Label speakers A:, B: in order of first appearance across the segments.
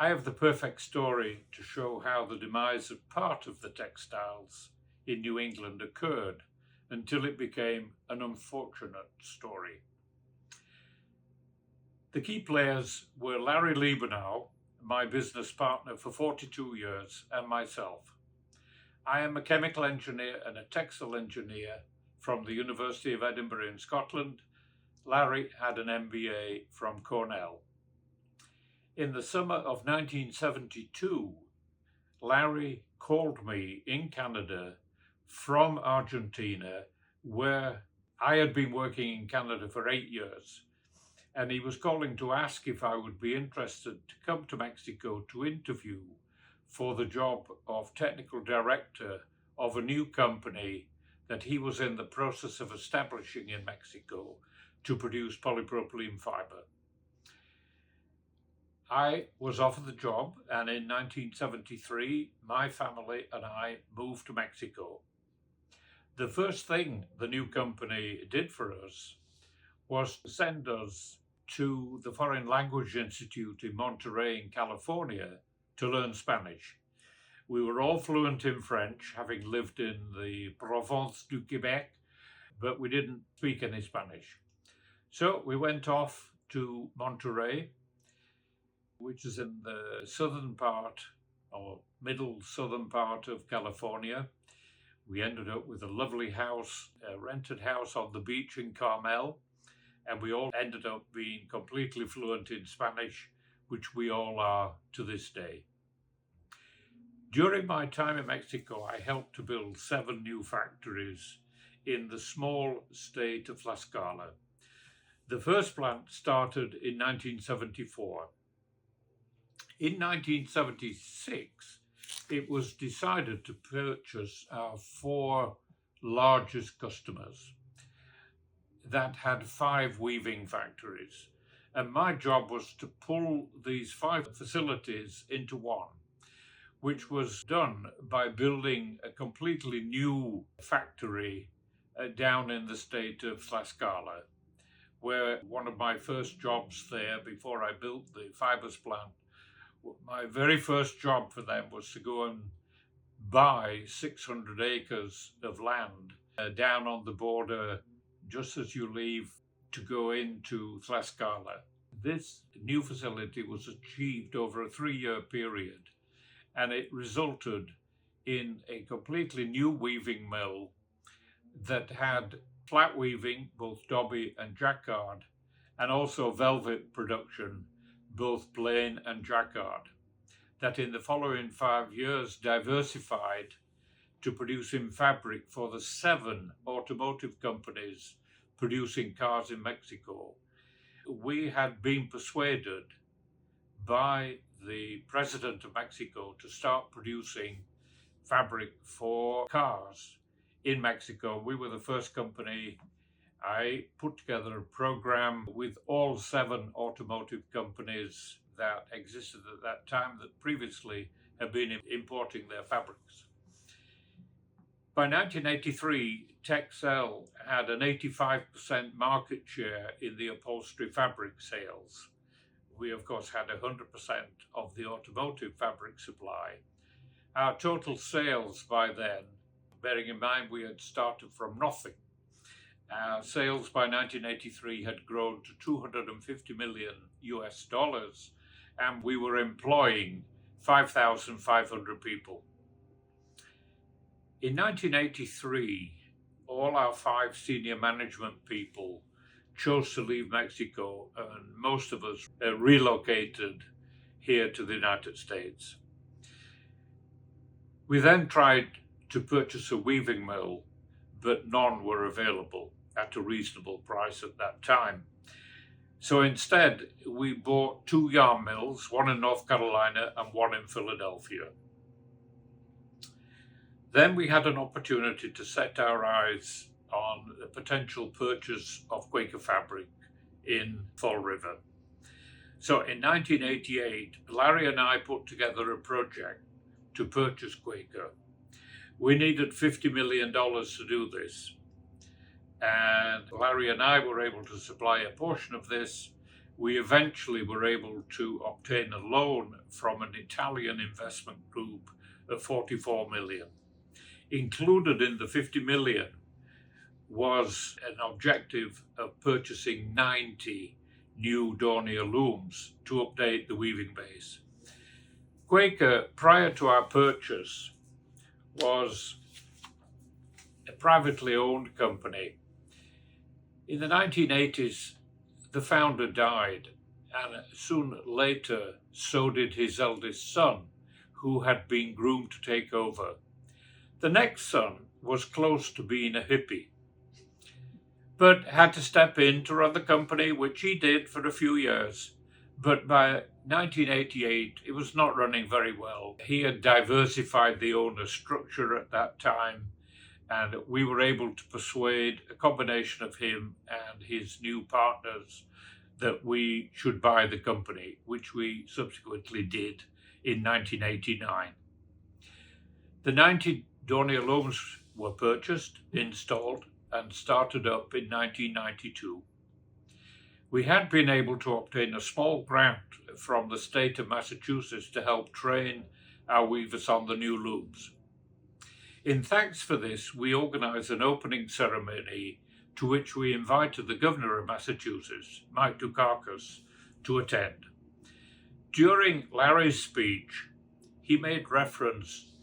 A: I have the perfect story to show how the demise of part of the textiles in New England occurred until it became an unfortunate story. The key players were Larry Liebenau, my business partner for 42 years, and myself. I am a chemical engineer and a textile engineer from the University of Edinburgh in Scotland. Larry had an MBA from Cornell. In the summer of 1972, Larry called me in Canada from Argentina, where I had been working in Canada for 8 years. And he was calling to ask if I would be interested to come to Mexico to interview for the job of technical director of a new company that he was in the process of establishing in Mexico to produce polypropylene fiber. I was offered the job, and in 1973, my family and I moved to Mexico. The first thing the new company did for us was to send us to the Foreign Language Institute in Monterey in California to learn Spanish. We were all fluent in French, having lived in the Province du Québec, but we didn't speak any Spanish. So we went off to Monterey, which is in the southern part or middle southern part of California. We ended up with a lovely house, a rented house on the beach in Carmel, and we all ended up being completely fluent in Spanish, which we all are to this day. During my time in Mexico, I helped to build 7 new factories in the small state of Tlaxcala. The first plant started in 1974. In 1976, it was decided to purchase our 4 largest customers that had 5 weaving factories. And my job was to pull these 5 facilities into one, which was done by building a completely new factory down in the state of Tlaxcala, where one of my first jobs there before I built the fibers plant, my very first job for them was to go and buy 600 acres of land down on the border just as you leave to go into Tlaxcala. This new facility was achieved over a 3-year period, and it resulted in a completely new weaving mill that had flat weaving, both dobby and jacquard, and also velvet production, both plain and jacquard, that in the following 5 years diversified to producing fabric for the 7 automotive companies producing cars in Mexico. We had been persuaded by the president of Mexico to start producing fabric for cars in Mexico. We were the first company. I put together a program with all 7 automotive companies that existed at that time that previously had been importing their fabrics. By 1983, Textile had an 85% market share in the upholstery fabric sales. We, of course, had 100% of the automotive fabric supply. Our total sales by then, bearing in mind we had started from nothing, our sales by 1983 had grown to $250 million US, and we were employing 5,500 people. In 1983, all our 5 senior management people chose to leave Mexico, and most of us relocated here to the United States. We then tried to purchase a weaving mill, but none were available at a reasonable price at that time. So instead, we bought 2 yarn mills, one in North Carolina and one in Philadelphia. Then we had an opportunity to set our eyes on the potential purchase of Quaker fabric in Fall River. So in 1988, Larry and I put together a project to purchase Quaker. We needed $50 million to do this. And Larry and I were able to supply a portion of this we eventually were able to obtain a loan from an Italian investment group of 44 million. Included in the 50 million was an objective of purchasing 90 new Dornier looms to update the weaving base. Quaker, prior to our purchase, was a privately owned company. In the 1980s, the founder died, and soon later, so did his eldest son, who had been groomed to take over. The next son was close to being a hippie, but had to step in to run the company, which he did for a few years. But by 1988, it was not running very well. He had diversified the owner structure at that time, and we were able to persuade a combination of him and his new partners that we should buy the company, which we subsequently did in 1989. The 90 Dornier looms were purchased, installed, and started up in 1992. We had been able to obtain a small grant from the state of Massachusetts to help train our weavers on the new looms. In thanks for this, we organized an opening ceremony to which we invited the governor of Massachusetts, Mike Dukakis, to attend. During Larry's speech, he made reference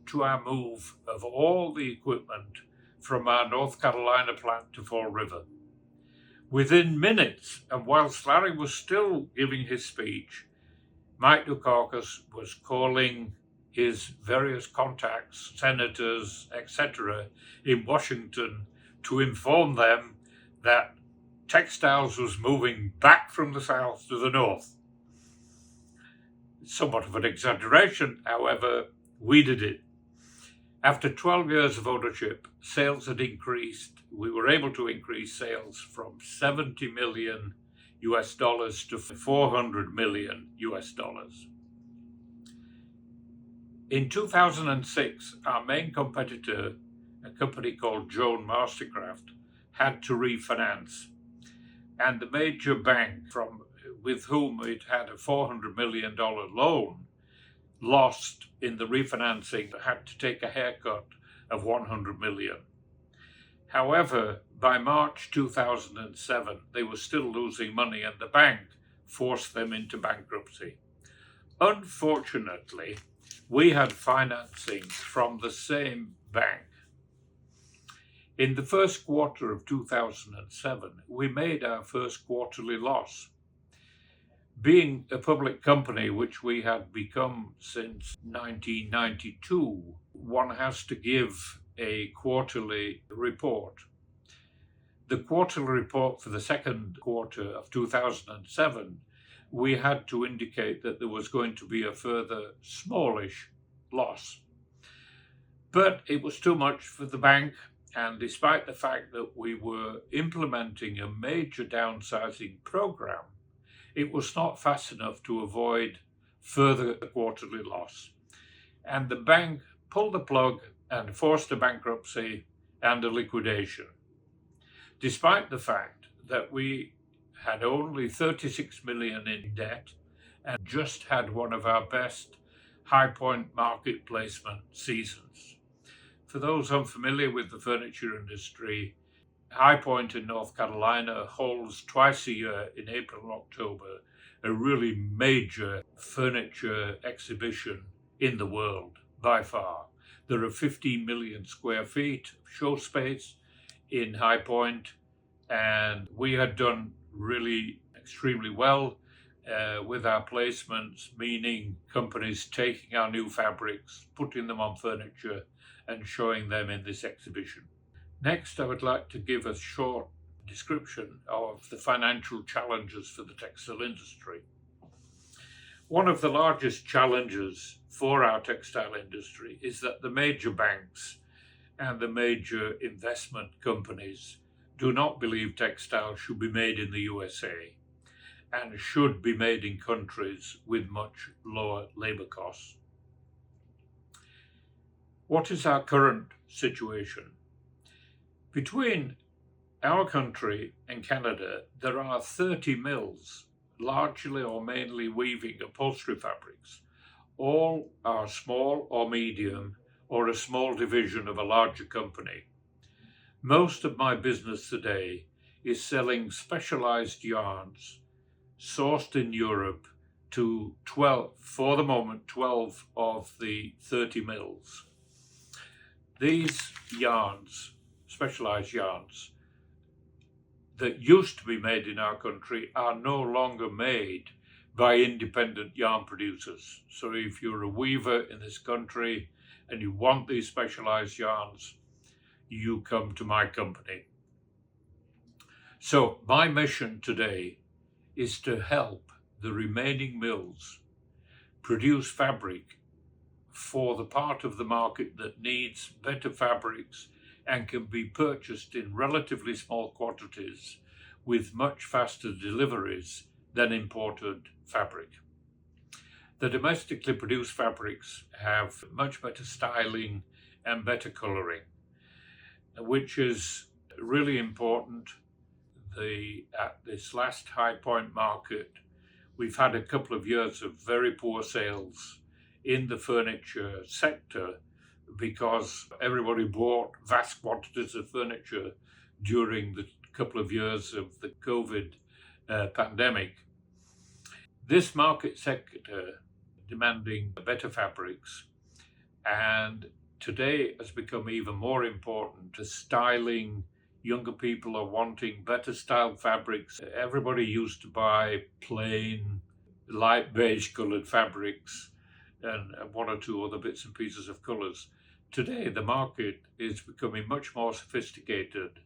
A: to our move of all the equipment from our North Carolina plant to Fall River. Within minutes, and whilst Larry was still giving his speech, Mike Dukakis was calling his various contacts, senators, etc., in Washington to inform them that textiles was moving back from the south to the north. Somewhat of an exaggeration, however, we did it. After 12 years of ownership, sales had increased. We were able to increase sales from $70 million to 400 million US dollars. In 2006, our main competitor, a company called Joan Mastercraft, had to refinance, and the major bank with whom it had a $400 million loan lost in the refinancing, had to take a haircut of 100 million. However, by March 2007, they were still losing money, and the bank forced them into bankruptcy. Unfortunately, we had financing from the same bank. In the first quarter of 2007, we made our first quarterly loss. Being a public company, which we had become since 1992, one has to give a quarterly report. The quarterly report for the second quarter of 2007, we had to indicate that there was going to be a further smallish loss. But it was too much for the bank, and despite the fact that we were implementing a major downsizing program, it was not fast enough to avoid further quarterly loss. And the bank pulled the plug and forced a bankruptcy and a liquidation, despite the fact that we had only 36 million in debt and just had one of our best high point market placement seasons. For those unfamiliar with the furniture industry, High Point in North Carolina holds twice a year in April and October a really major furniture exhibition in the world by far. There are 15 million square feet of show space in High Point, and we had done really extremely well with our placements, meaning companies taking our new fabrics, putting them on furniture and showing them in this exhibition. Next, I would like to give a short description of the financial challenges for the textile industry. One of the largest challenges for our textile industry is that the major banks and the major investment companies do not believe textiles should be made in the USA and should be made in countries with much lower labor costs. What is our current situation? Between our country and Canada, there are 30 mills largely or mainly weaving upholstery fabrics. All are small or medium or a small division of a larger company. Most of my business today is selling specialized yarns sourced in Europe to 12, for the moment, 12 of the 30 mills. These yarns, specialized yarns, that used to be made in our country are no longer made by independent yarn producers. So if you're a weaver in this country and you want these specialized yarns, you come to my company. So my mission today is to help the remaining mills produce fabric for the part of the market that needs better fabrics and can be purchased in relatively small quantities with much faster deliveries than imported fabric. The domestically produced fabrics have much better styling and better colouring, which is really important. At this last high point market, we've had a couple of years of very poor sales in the furniture sector because everybody bought vast quantities of furniture during the couple of years of the COVID pandemic. This market sector demanding better fabrics, and today has become even more important to styling. Younger people are wanting better styled fabrics. Everybody used to buy plain, light beige coloured fabrics and one or two other bits and pieces of colours. Today, the market is becoming much more sophisticated,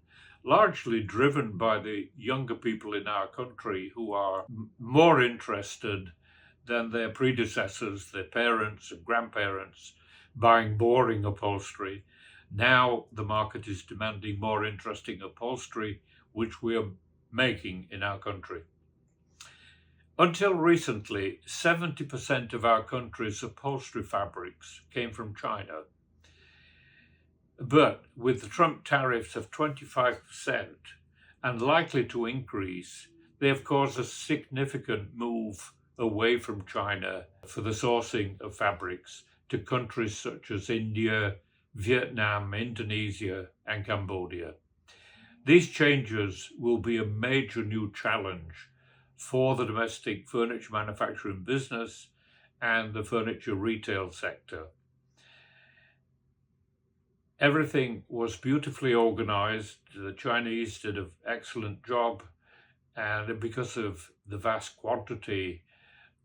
A: largely driven by the younger people in our country who are more interested than their predecessors, their parents and grandparents, buying boring upholstery. Now the market is demanding more interesting upholstery, which we are making in our country. Until recently, 70% of our country's upholstery fabrics came from China. But with the Trump tariffs of 25% and likely to increase, they have caused a significant move away from China for the sourcing of fabrics to countries such as India, Vietnam, Indonesia, and Cambodia. These changes will be a major new challenge for the domestic furniture manufacturing business and the furniture retail sector. Everything was beautifully organized. The Chinese did an excellent job, and because of the vast quantity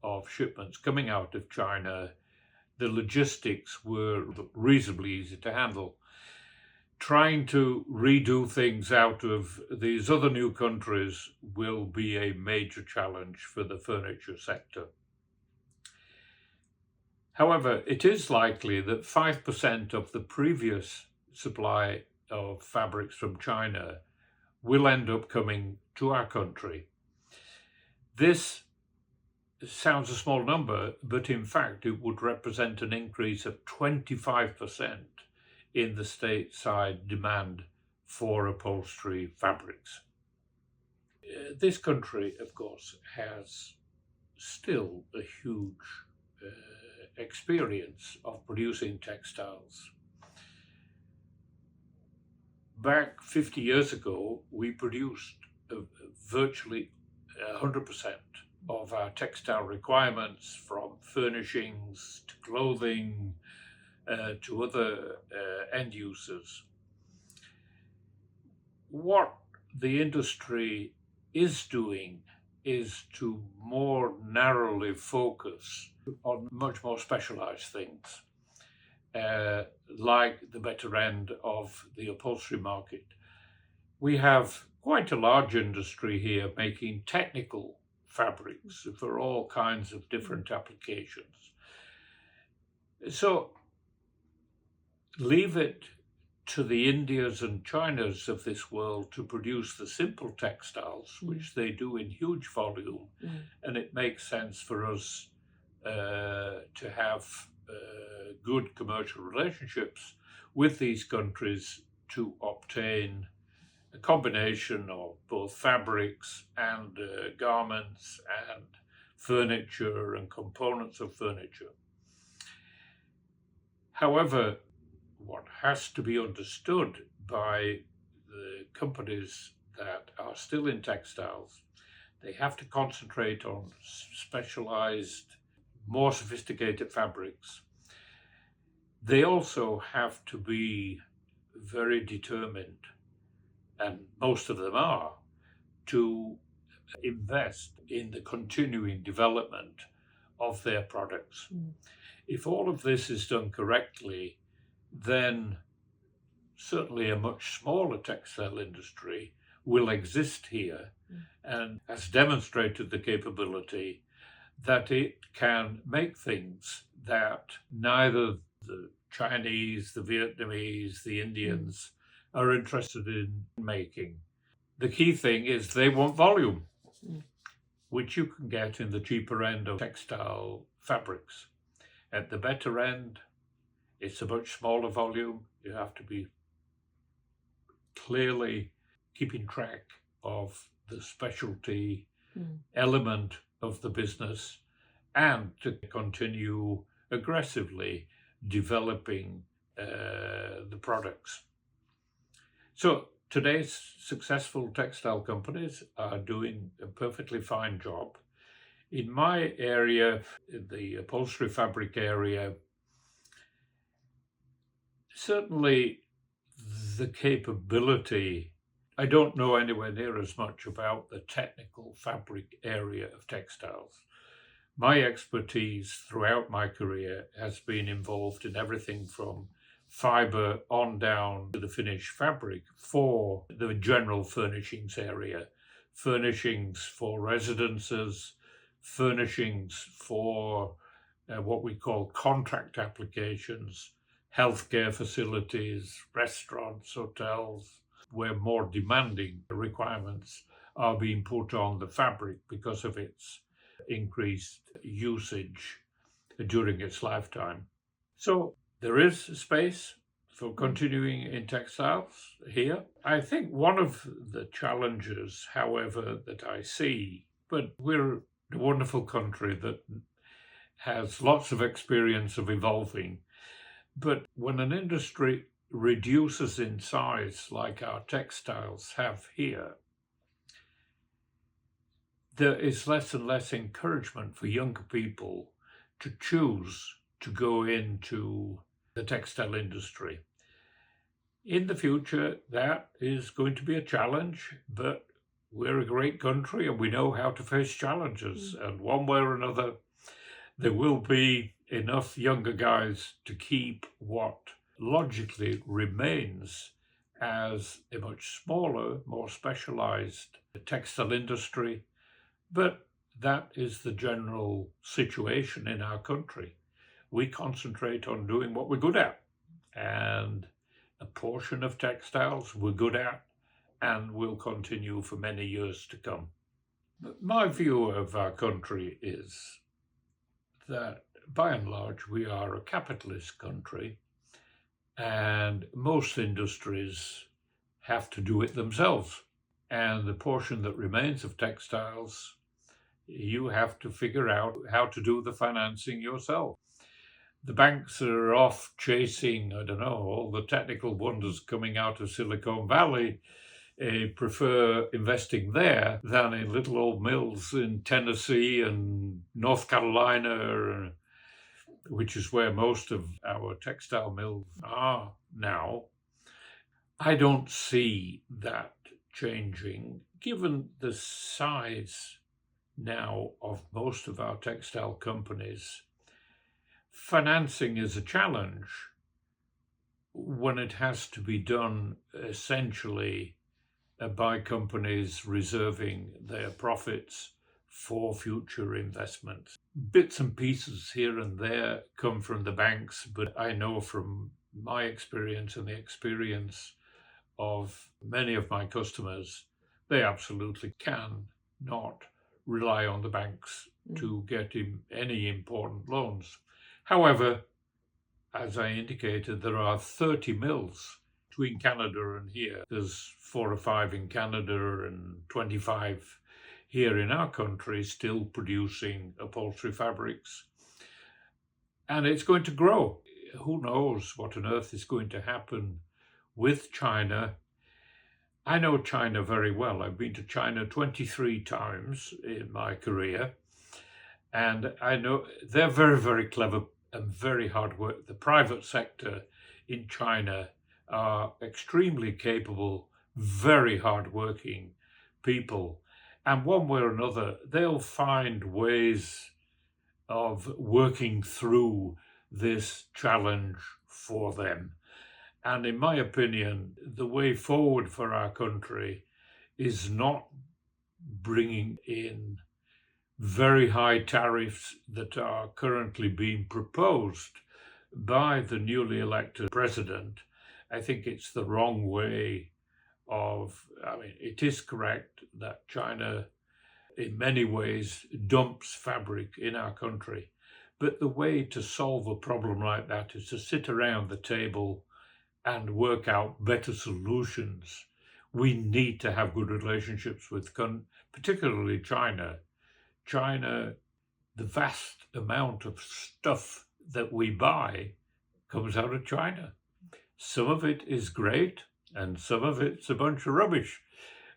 A: of shipments coming out of China, the logistics were reasonably easy to handle. Trying to redo things out of these other new countries will be a major challenge for the furniture sector. However, it is likely that 5% of the previous supply of fabrics from China will end up coming to our country. This sounds a small number, but in fact it would represent an increase of 25% in the stateside demand for upholstery fabrics. This country, of course, has still a huge experience of producing textiles. Back 50 years ago, we produced virtually 100% of our textile requirements, from furnishings to clothing to other end users. What the industry is doing is to more narrowly focus on much more specialized things, like the better end of the upholstery market. We have quite a large industry here making technical fabrics for all kinds of different applications. So leave it to the Indias and Chinas of this world to produce the simple textiles, which they do in huge volume, and it makes sense for us to have good commercial relationships with these countries to obtain a combination of both fabrics and garments and furniture and components of furniture. However, what has to be understood by the companies that are still in textiles, they have to concentrate on specialized, more sophisticated fabrics. They also have to be very determined, and most of them are, to invest in the continuing development of their products. If all of this is done correctly, then certainly a much smaller textile industry will exist here and has demonstrated the capability that it can make things that neither the Chinese, the Vietnamese, the Indians are interested in making. The key thing is they want volume, which you can get in the cheaper end of textile fabrics. At the better end, it's a much smaller volume. You have to be clearly keeping track of the specialty element of the business and to continue aggressively developing the products. So today's successful textile companies are doing a perfectly fine job. In my area, the upholstery fabric area, certainly the capability, I don't know anywhere near as much about the technical fabric area of textiles. My expertise throughout my career has been involved in everything from fiber on down to the finished fabric for the general furnishings area, furnishings for residences, furnishings for what we call contract applications, healthcare facilities, restaurants, hotels, where more demanding requirements are being put on the fabric because of its increased usage during its lifetime. So there is space for continuing in textiles here. I think one of the challenges, however, that I see, but we're a wonderful country that has lots of experience of evolving, but when an industry reduces in size like our textiles have here, there is less and less encouragement for younger people to choose to go into the textile industry. In the future, that is going to be a challenge, but we're a great country and we know how to face challenges. And one way or another, there will be enough younger guys to keep what logically remains as a much smaller, more specialized textile industry. But that is the general situation in our country. We concentrate on doing what we're good at, and a portion of textiles we're good at and will continue for many years to come. But my view of our country is that by and large we are a capitalist country, and most industries have to do it themselves. And the portion that remains of textiles, you have to figure out how to do the financing yourself. The banks are off chasing, I don't know, all the technical wonders coming out of Silicon Valley. Prefer investing there than in little old mills in Tennessee and North Carolina, which is where most of our textile mills are now. I don't see that changing, given the size now of most of our textile companies. Financing is a challenge when it has to be done essentially by companies reserving their profits for future investments. Bits and pieces here and there come from the banks, but I know from my experience and the experience of many of my customers, they absolutely cannot rely on the banks to get any important loans. However, as I indicated, there are 30 mills between Canada and here. There's 4 or 5 in Canada and 25 here in our country still producing upholstery fabrics. And it's going to grow. Who knows what on earth is going to happen with China. I know China very well. I've been to China 23 times in my career. And I know they're very, very clever and very hard work. The private sector in China are extremely capable, very hardworking people. And one way or another, they'll find ways of working through this challenge for them. And in my opinion, the way forward for our country is not bringing in very high tariffs that are currently being proposed by the newly elected president. I think it's the wrong way it is correct that China in many ways dumps fabric in our country. But the way to solve a problem like that is to sit around the table and work out better solutions. We need to have good relationships with particularly China. China, the vast amount of stuff that we buy comes out of China. Some of it is great and some of it's a bunch of rubbish.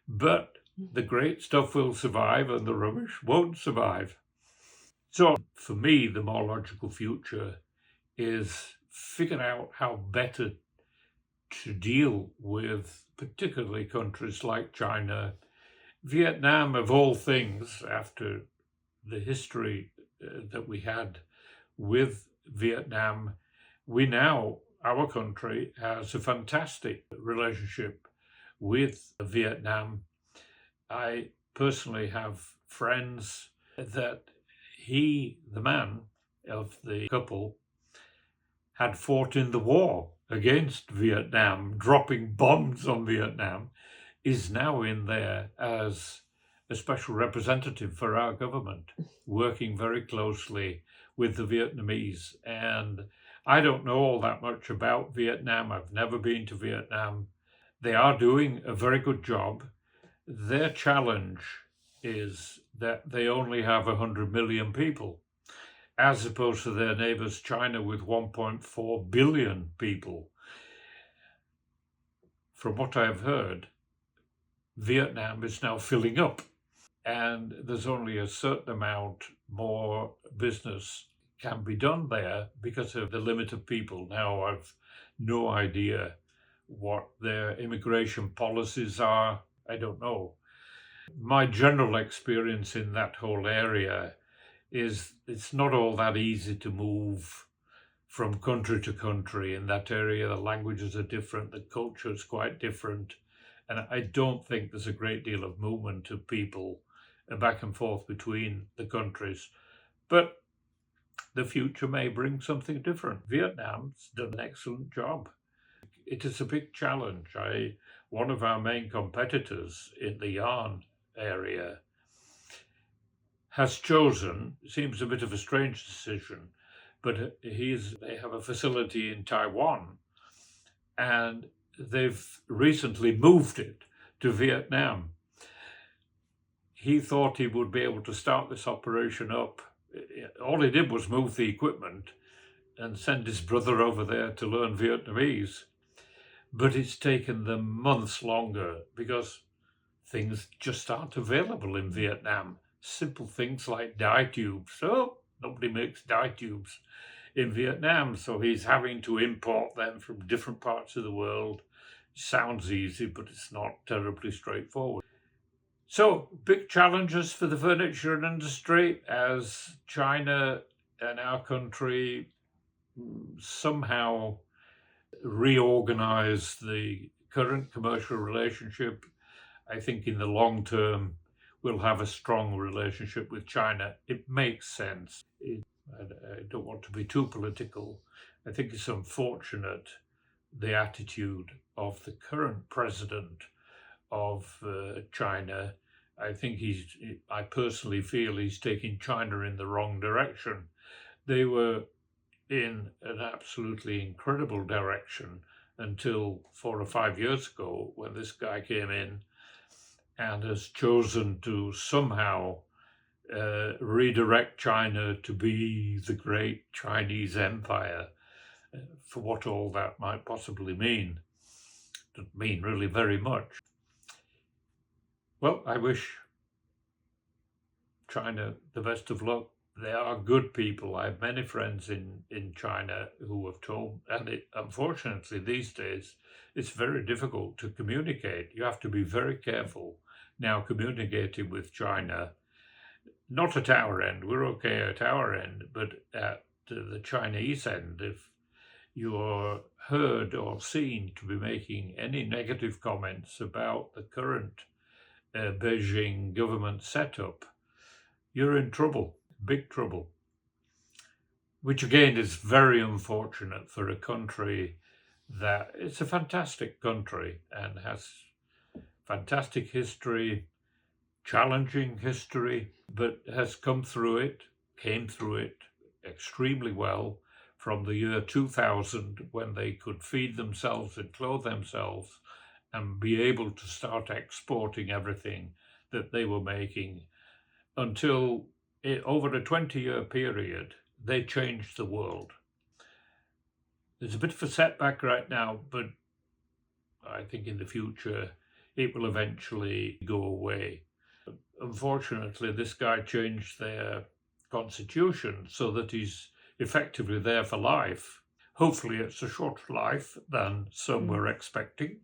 A: But the great stuff will survive and the rubbish won't survive. So for me, the more logical future is figure out how better to deal with particularly countries like China, Vietnam, of all things, after the history that we had with Vietnam. Our country has a fantastic relationship with Vietnam. I personally have friends that the man of the couple, had fought in the war against Vietnam, dropping bombs on Vietnam, is now in there as a special representative for our government, working very closely with the Vietnamese. And I don't know all that much about Vietnam. I've never been to Vietnam. They are doing a very good job. Their challenge is that they only have 100 million people, as opposed to their neighbors China with 1.4 billion people. From what I've heard, Vietnam is now filling up, and there's only a certain amount more business can be done there because of the limit of people. Now, I've no idea what their immigration policies are. I don't know. My general experience in that whole area is it's not all that easy to move from country to country in that area. The languages are different, the culture is quite different, and I don't think there's a great deal of movement of people back and forth between the countries. But the future may bring something different. Vietnam's done an excellent job. It is a big challenge. One of our main competitors in the yarn area has chosen, seems a bit of a strange decision, but they have a facility in Taiwan, and they've recently moved it to Vietnam. He thought he would be able to start this operation up. All he did was move the equipment and send his brother over there to learn Vietnamese. But it's taken them months longer because things just aren't available in Vietnam. Simple things like dye tubes. So nobody makes dye tubes in Vietnam, so he's having to import them from different parts of the world. Sounds easy, but it's not terribly straightforward. So big challenges for the furniture industry as China and our country somehow reorganize the current commercial relationship. I think in the long term, we'll have a strong relationship with China. It makes sense. I don't want to be too political. I think it's unfortunate the attitude of the current president of China. I personally feel he's taking China in the wrong direction. They were in an absolutely incredible direction until 4 or 5 years ago, when this guy came in and has chosen to somehow redirect China to be the great Chinese empire, for what all that might possibly mean. Doesn't mean really very much. Well, I wish China the best of luck. They are good people. I have many friends in China who have told, and unfortunately these days, it's very difficult to communicate. You have to be very careful now communicating with China. Not at our end, we're okay at our end, but at the Chinese end, if you're heard or seen to be making any negative comments about the current Beijing government setup, you're in trouble, big trouble. Which again is very unfortunate for a country that it's a fantastic country and has fantastic history, challenging history, but has came through it extremely well from the year 2000, when they could feed themselves and clothe themselves and be able to start exporting everything that they were making, until over a 20-year period, they changed the world. There's a bit of a setback right now, but I think in the future it will eventually go away. Unfortunately, this guy changed their constitution so that he's effectively there for life. Hopefully it's a shorter life than some were expecting.